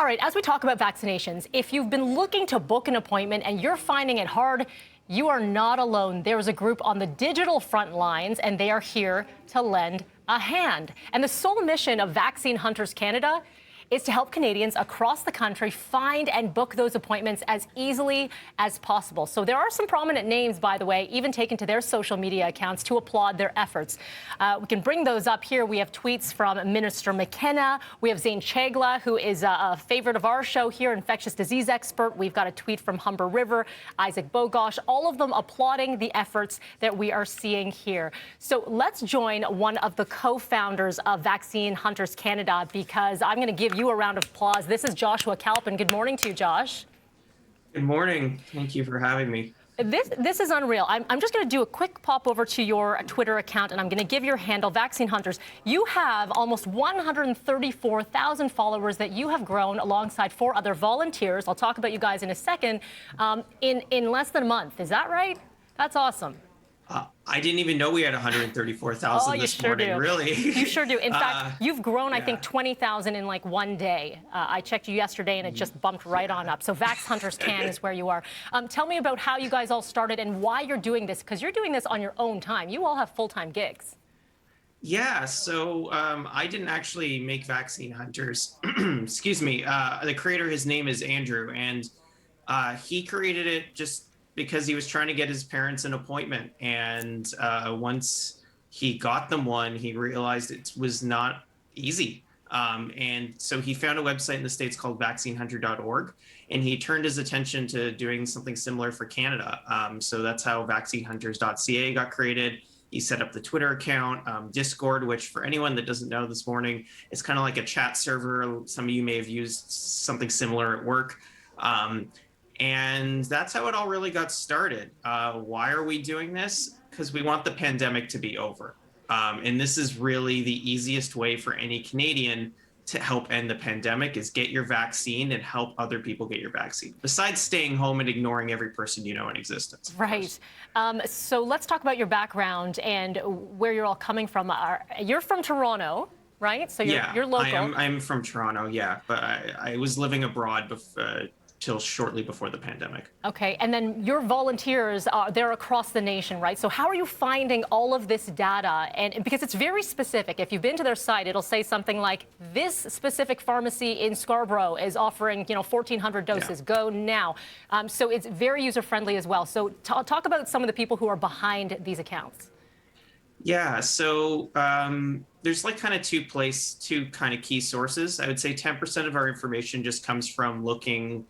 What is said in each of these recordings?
All right, as we talk about vaccinations, if you've been looking to book an appointment and you're finding it hard, you are not alone. There is a group on the digital front lines, and they are here to lend a hand. And the sole mission of Vaccine Hunters Canada is to help Canadians across the country find and book those appointments as easily as possible. So there are some prominent names, by the way, even taken to their social media accounts to applaud their efforts. We can bring those up here. We have tweets from Minister McKenna. We have Zane Chagla, who is a favorite of our show here, infectious disease expert. We've got a tweet from Humber River, Isaac Bogosh, all of them applauding the efforts that we are seeing here. So let's join one of the co-founders of Vaccine Hunters Canada, because I'm going to give you a round of applause. This is Joshua Kalpin. Good morning to you, Josh. Good morning. Thank you for having me. This is unreal. I'm just going to do a quick pop over to your Twitter account, and I'm going to give your handle, Vaccine Hunters. You have almost 134,000 followers that you have grown alongside 4 other volunteers. I'll talk about you guys in a second. In less than a month. Is that right? That's awesome. I didn't even know we had 134,000 this morning, really. You sure do. In fact, you've grown, I think, 20,000 in like one day. I checked you yesterday, and it just bumped right on up. So Vax Hunters Can is where you are. Tell me about how you guys all started and why you're doing this, because you're doing this on your own time. You all have full-time gigs. Yeah, so I didn't actually make Vaccine Hunters. Excuse me. The creator, his name is Andrew, and he created it just because he was trying to get his parents an appointment. And once he got them one, he realized it was not easy. And so he found a website in the States called vaccinehunter.org, and he turned his attention to doing something similar for Canada. So that's how vaccinehunters.ca got created. He set up the Twitter account, Discord, which for anyone that doesn't know this morning, is kind of like a chat server. Some of you may have used something similar at work. And that's how it all really got started. Why are we doing this? Because we want the pandemic to be over. And this is really the easiest way for any Canadian to help end the pandemic, is get your vaccine and help other people get your vaccine, besides staying home and ignoring every person you know in existence. Right. So let's talk about your background and where you're all coming from. You're from Toronto, right? So you're local. I'm from Toronto, yeah. But I was living abroad before, till shortly before the pandemic. Okay, and then your volunteers, they're across the nation, right? So how are you finding all of this data? And because it's very specific. If you've been to their site, it'll say something like, this specific pharmacy in Scarborough is offering, 1,400 doses. Yeah. Go now. So it's very user-friendly as well. So talk about some of the people who are behind these accounts. Yeah, so there's like kind of two kind of key sources. I would say 10% of our information just comes from looking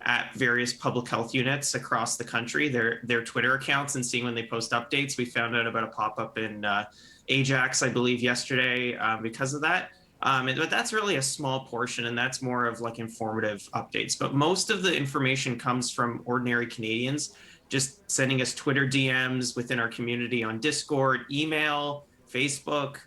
at various public health units across the country, their Twitter accounts, and seeing when they post updates. We found out about a pop-up in Ajax, I believe, yesterday because of that. But that's really a small portion, and that's more of like informative updates. But most of the information comes from ordinary Canadians just sending us Twitter DMs within our community on Discord, email, Facebook.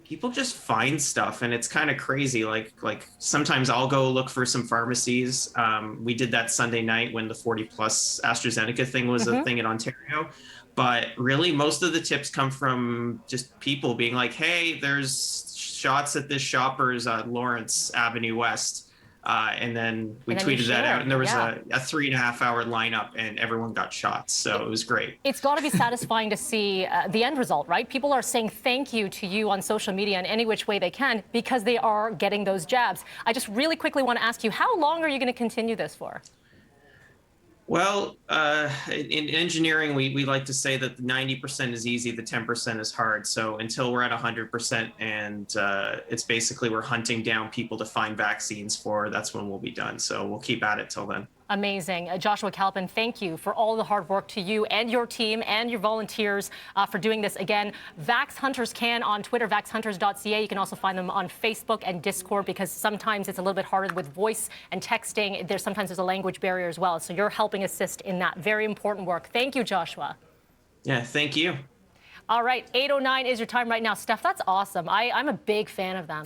People just find stuff, and it's kind of crazy. Like sometimes I'll go look for some pharmacies. We did that Sunday night when the 40+ AstraZeneca thing was a thing in Ontario. But really, most of the tips come from just people being like, hey, there's shots at this Shoppers at Lawrence Avenue West. And then we tweeted that out, and there was a 3.5-hour lineup, and everyone got shots. So it was great. It's got to be satisfying to see the end result, right? People are saying thank you to you on social media in any which way they can because they are getting those jabs. I just really quickly want to ask you, how long are you going to continue this for? Well, in engineering, we like to say that the 90% is easy, the 10% is hard. So until we're at 100%, and it's basically we're hunting down people to find vaccines for, that's when we'll be done. So we'll keep at it till then. Amazing. Joshua Kalpin, thank you for all the hard work to you and your team and your volunteers for doing this. Again, Vax Hunters Can on Twitter, vaccinehunters.ca. You can also find them on Facebook and Discord, because sometimes it's a little bit harder with voice and texting. Sometimes there's a language barrier as well. So you're helping assist in that very important work. Thank you, Joshua. Yeah, thank you. All right, 8:09 is your time right now. Steph, that's awesome. I'm a big fan of them.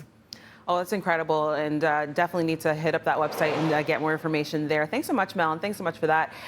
Oh, that's incredible, and definitely need to hit up that website and get more information there. Thanks so much, Mel, and thanks so much for that.